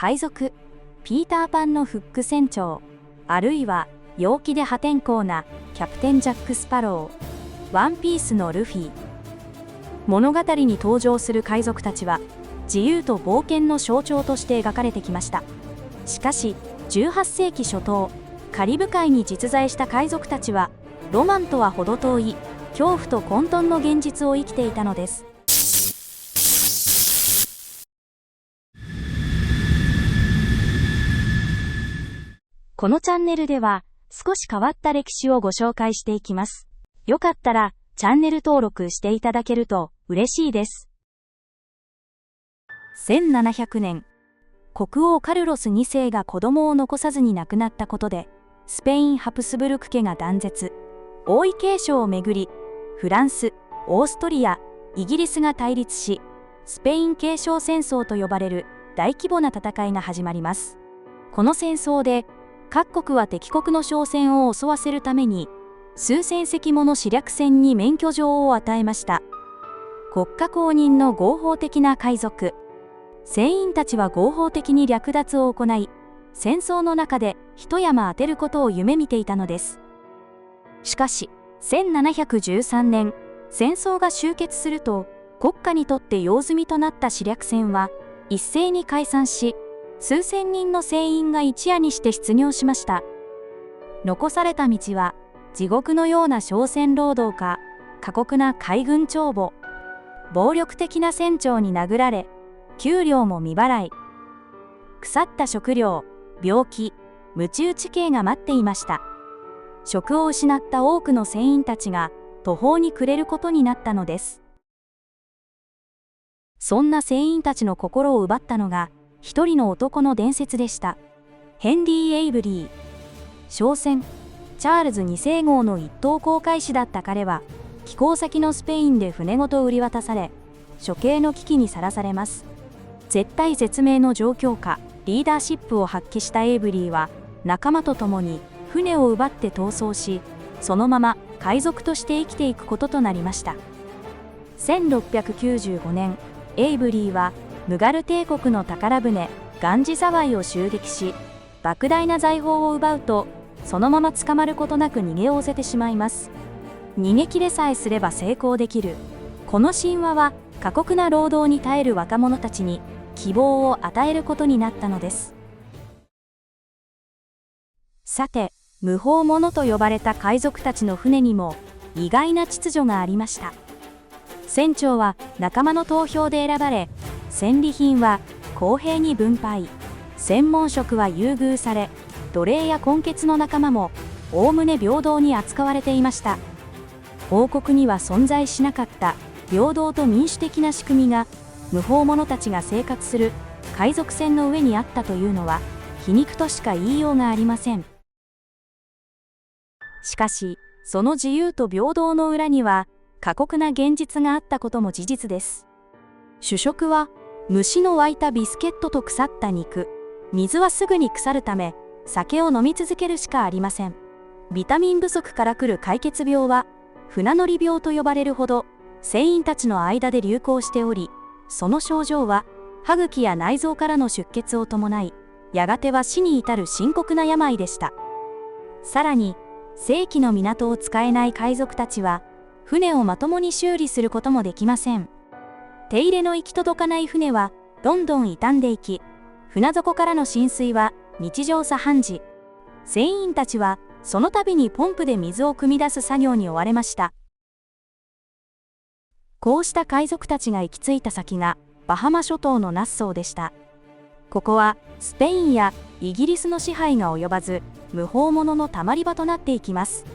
海賊ピーターパンのフック船長、あるいは陽気で破天荒なキャプテンジャック・スパロー、ワンピースのルフィ。物語に登場する海賊たちは自由と冒険の象徴として描かれてきました。しかし18世紀初頭、カリブ海に実在した海賊たちはロマンとは程遠い恐怖と混沌の現実を生きていたのです。このチャンネルでは少し変わった歴史をご紹介していきます。よかったらチャンネル登録していただけると嬉しいです。1700年、国王カルロス2世が子供を残さずに亡くなったことで、スペイン・ハプスブルク家が断絶。王位継承をめぐり、フランス、オーストリア、イギリスが対立し、スペイン継承戦争と呼ばれる大規模な戦いが始まります。この戦争で、各国は敵国の商船を襲わせるために、数千隻もの試略船に免許状を与えました。国家公認の合法的な海賊。船員たちは合法的に略奪を行い、戦争の中で一山当てることを夢見ていたのです。しかし、1713年、戦争が終結すると、国家にとって用済みとなった試略船は、一斉に解散し、数千人の船員が一夜にして失業しました。残された道は、地獄のような商船労働か、過酷な海軍帳簿、暴力的な船長に殴られ、給料も未払い、腐った食料、病気、鞭打ち刑が待っていました。職を失った多くの船員たちが途方に暮れることになったのです。そんな船員たちの心を奪ったのが一人の男の伝説でした。ヘンリー・エイブリー。商船チャールズ2世号の一等航海士だった彼は、寄港先のスペインで船ごと売り渡され、処刑の危機にさらされます。絶体絶命の状況下、リーダーシップを発揮したエイブリーは、仲間と共に船を奪って逃走し、そのまま海賊として生きていくこととなりました。1695年、エイブリーはムガル帝国の宝船ガンジサワイを襲撃し、莫大な財宝を奪うと、そのまま捕まることなく逃げおおせてしまいます。逃げ切れさえすれば成功できる。この神話は過酷な労働に耐える若者たちに希望を与えることになったのです。さて、無法者と呼ばれた海賊たちの船にも意外な秩序がありました。船長は仲間の投票で選ばれ、戦利品は公平に分配、専門職は優遇され、奴隷や混血の仲間もおおむね平等に扱われていました。王国には存在しなかった平等と民主的な仕組みが、無法者たちが生活する海賊船の上にあったというのは皮肉としか言いようがありません。しかし、その自由と平等の裏には過酷な現実があったことも事実です。主食は虫の湧いたビスケットと腐った肉、水はすぐに腐るため酒を飲み続けるしかありません。ビタミン不足から来る解決病は船乗り病と呼ばれるほど船員たちの間で流行しており、その症状は歯茎や内臓からの出血を伴い、やがては死に至る深刻な病でした。さらに、正規の港を使えない海賊たちは、船をまともに修理することもできません。手入れの行き届かない船は、どんどん傷んでいき、船底からの浸水は日常茶飯事。船員たちは、その度にポンプで水を汲み出す作業に追われました。こうした海賊たちが行き着いた先が、バハマ諸島のナッソーでした。ここは、スペインやイギリスの支配が及ばず、無法者のたまり場となっていきます。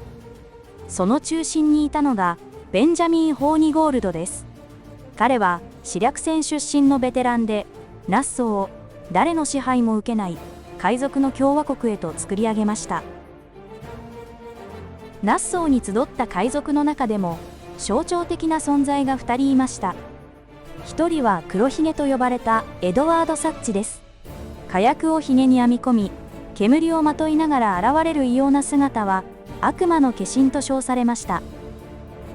その中心にいたのが、ベンジャミン・ホーニゴールドです。彼は、試略船出身のベテランで、ナッソーを誰の支配も受けない海賊の共和国へと作り上げました。ナッソーに集った海賊の中でも、象徴的な存在が2人いました。1人は黒ひげと呼ばれたエドワード・サッチです。火薬をひげに編み込み、煙をまといながら現れる異様な姿は悪魔の化身と称されました。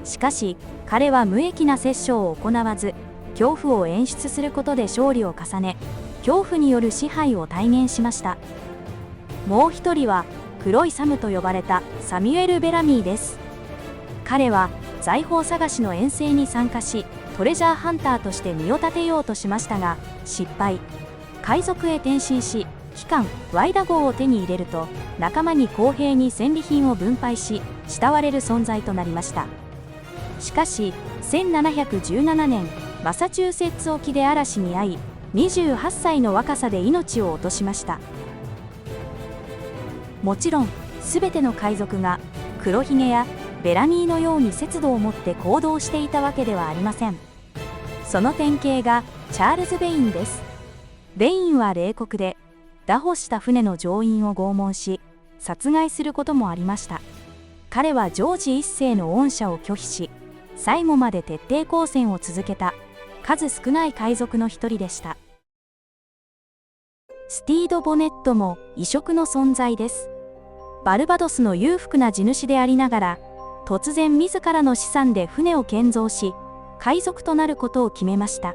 しかし彼は無益な殺生を行わず、恐怖を演出することで勝利を重ね、恐怖による支配を体現しました。もう一人は黒いサムと呼ばれたサミュエル・ベラミーです。彼は財宝探しの遠征に参加し、トレジャーハンターとして身を立てようとしましたが失敗。海賊へ転身し、機関ワイダ号を手に入れると仲間に公平に戦利品を分配し、慕われる存在となりました。しかし1717年、マサチューセッツ沖で嵐に遭い、28歳の若さで命を落としました。もちろん全ての海賊が黒ひげやベラミーのように節度を持って行動していたわけではありません。その典型がチャールズ・ベインです。ベインは冷酷で、拿捕した船の乗員を拷問し殺害することもありました。彼はジョージ一世の恩赦を拒否し、最後まで徹底抗戦を続けた数少ない海賊の一人でした。スティード・ボネットも異色の存在です。バルバドスの裕福な地主でありながら、突然自らの資産で船を建造し、海賊となることを決めました。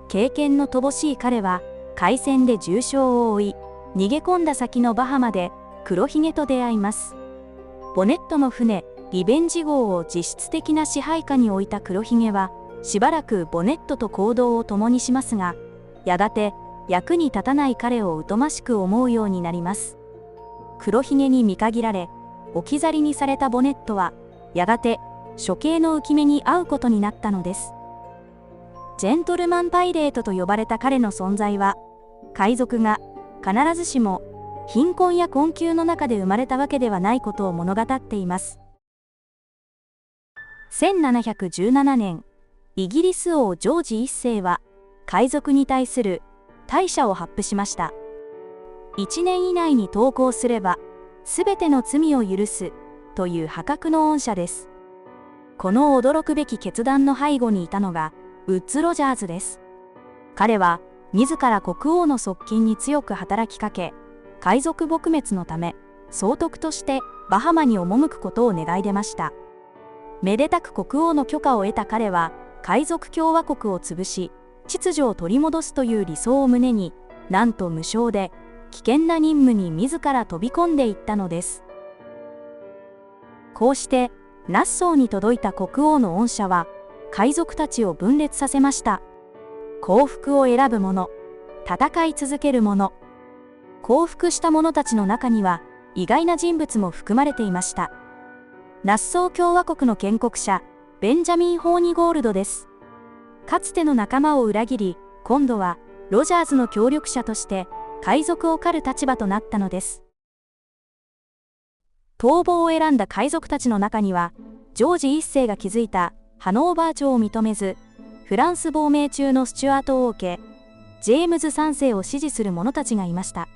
経験の乏しい彼は海戦で重傷を負い、逃げ込んだ先のバハマで黒ひげと出会います。ボネットの船リベンジ号を実質的な支配下に置いた黒ひげはしばらくボネットと行動を共にしますが、やがて役に立たない彼を疎ましく思うようになります。黒ひげに見限られ置き去りにされたボネットはやがて処刑の浮き目に遭うことになったのです。ジェントルマンパイレートと呼ばれた彼の存在は、海賊が必ずしも貧困や困窮の中で生まれたわけではないことを物語っています。1717年、イギリス王ジョージ一世は海賊に対する大赦を発布しました。1年以内に投降すればすべての罪を許すという破格の恩赦です。この驚くべき決断の背後にいたのがウッズ・ロジャーズです。彼は自ら国王の側近に強く働きかけ、海賊撲滅のため総督としてバハマに赴くことを願い出ました。めでたく国王の許可を得た彼は海賊共和国を潰し、秩序を取り戻すという理想を胸に、なんと無償で危険な任務に自ら飛び込んでいったのです。こうしてナッソーに届いた国王の恩赦は海賊たちを分裂させました。降伏を選ぶ者、戦い続ける者。降伏した者たちの中には意外な人物も含まれていました。ナッソー共和国の建国者ベンジャミン・ホーニゴールドです。かつての仲間を裏切り、今度はロジャーズの協力者として海賊を狩る立場となったのです。逃亡を選んだ海賊たちの中には、ジョージ一世が築いたハノーバー朝を認めず、フランス亡命中のスチュアート王家ジェームズ3世を支持する者たちがいました。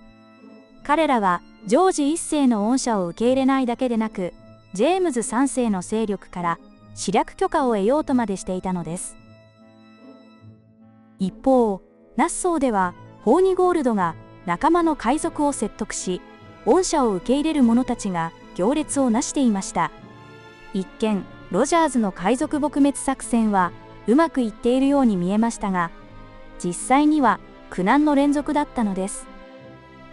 彼らはジョージ一世の恩赦を受け入れないだけでなく、ジェームズ3世の勢力から私略許可を得ようとまでしていたのです。一方、ナッソーではホーニゴールドが仲間の海賊を説得し、恩赦を受け入れる者たちが行列をなしていました。一見、ロジャーズの海賊撲滅作戦はうまくいっているように見えましたが、実際には苦難の連続だったのです。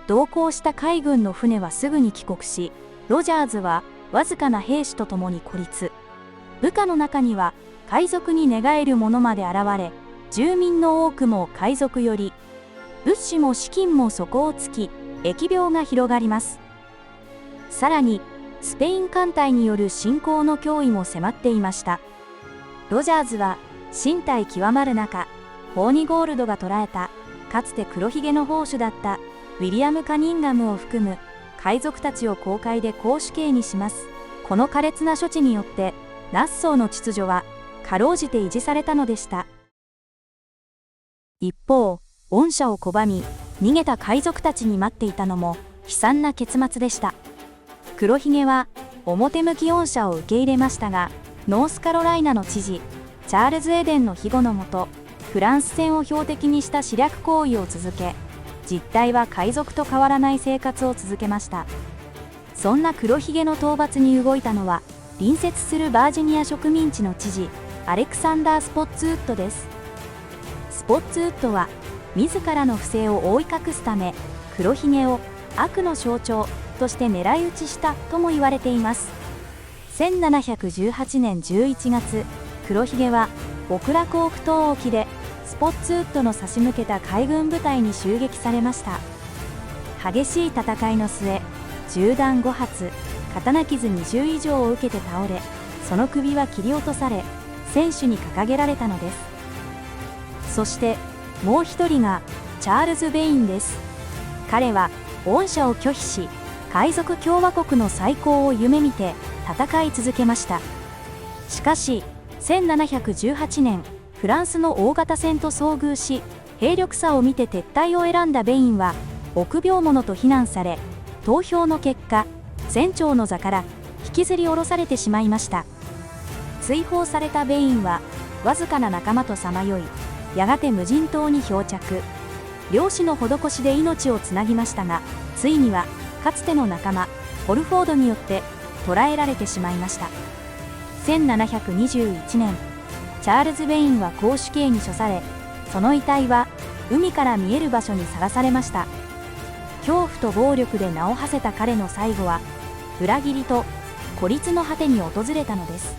同行した海軍の船はすぐに帰国し、ロジャーズはわずかな兵士と共に孤立。部下の中には海賊に寝返る者まで現れ、住民の多くも海賊より、物資も資金も底をつき、疫病が広がります。さらに、スペイン艦隊による侵攻の脅威も迫っていました。ロジャーズは、進退極まる中、ホーニゴールドが捕らえた、かつて黒ひげの砲手だったウィリアム・カニンガムを含む海賊たちを公開で絞首刑にします。この苛烈な処置によって、ナッソーの秩序は、かろうじて維持されたのでした。一方、恩赦を拒み、逃げた海賊たちに待っていたのも悲惨な結末でした。黒ひげは表向き恩赦を受け入れましたが、ノースカロライナの知事、チャールズ・エデンの庇護のもと、フランス船を標的にした私略行為を続け、実態は海賊と変わらない生活を続けました。そんな黒ひげの討伐に動いたのは、隣接するバージニア植民地の知事、アレクサンダー・スポッツウッドです。スポッツウッドは自らの不正を覆い隠すため、黒ひげを悪の象徴として狙い撃ちしたとも言われています。1718年11月、黒ひげはオクラコーク島沖でスポッツウッドの差し向けた海軍部隊に襲撃されました。激しい戦いの末、銃弾5発、刀傷20以上を受けて倒れ、その首は切り落とされ、船首に掲げられたのです。そしてもう一人がチャールズ・ベインです。彼は恩赦を拒否し、海賊共和国の再興を夢見て戦い続けました。しかし1718年、フランスの大型船と遭遇し、兵力差を見て撤退を選んだベインは臆病者と非難され、投票の結果、船長の座から引きずり下ろされてしまいました。追放されたベインはわずかな仲間とさまよい、やがて無人島に漂着。漁師の施しで命をつなぎましたが、ついにはかつての仲間ホルフォードによって捕らえられてしまいました。1721年、チャールズ・ベインは絞首刑に処され、その遺体は海から見える場所にさらされました。恐怖と暴力で名を馳せた彼の最後は、裏切りと孤立の果てに訪れたのです。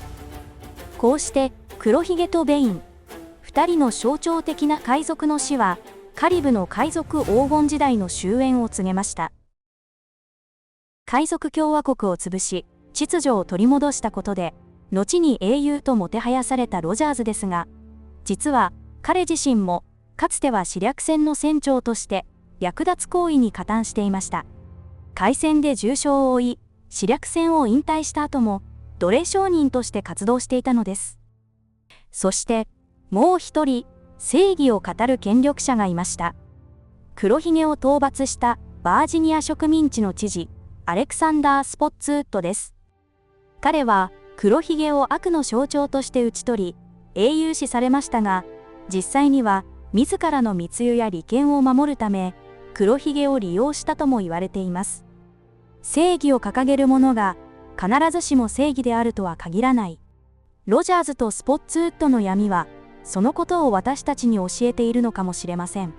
こうして黒ひげとベイン、2人の象徴的な海賊の死は、カリブの海賊黄金時代の終焉を告げました。海賊共和国を潰し、秩序を取り戻したことで、後に英雄ともてはやされたロジャーズですが、実は彼自身もかつては試略船の船長として略奪行為に加担していました。海戦で重傷を負い、試略船を引退した後も奴隷商人として活動していたのです。そしてもう一人、正義を語る権力者がいました。黒ひげを討伐したバージニア植民地の知事、アレクサンダー・スポッツウッドです。彼は黒ひげを悪の象徴として討ち取り、英雄視されましたが、実際には自らの密輸や利権を守るため、黒ひげを利用したとも言われています。正義を掲げる者が必ずしも正義であるとは限らない。ロジャーズとスポッツウッドの闇は、そのことを私たちに教えているのかもしれません。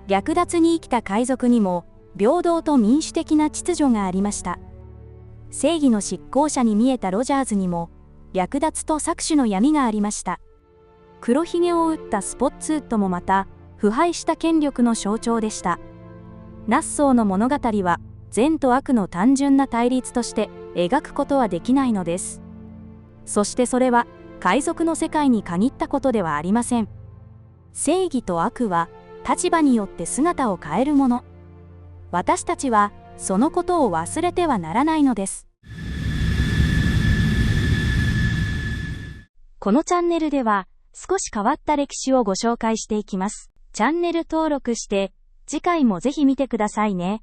略奪に生きた海賊にも、平等と民主的な秩序がありました。正義の執行者に見えたロジャーズにも、略奪と搾取の闇がありました。黒ひげを撃ったスポッツウッドもまた、腐敗した権力の象徴でした。ナッソーの物語は、善と悪の単純な対立として描くことはできないのです。そしてそれは、海賊の世界に限ったことではありません。正義と悪は、立場によって姿を変えるもの。私たちは、そのことを忘れてはならないのです。このチャンネルでは、少し変わった歴史をご紹介していきます。チャンネル登録して、次回もぜひ見てくださいね。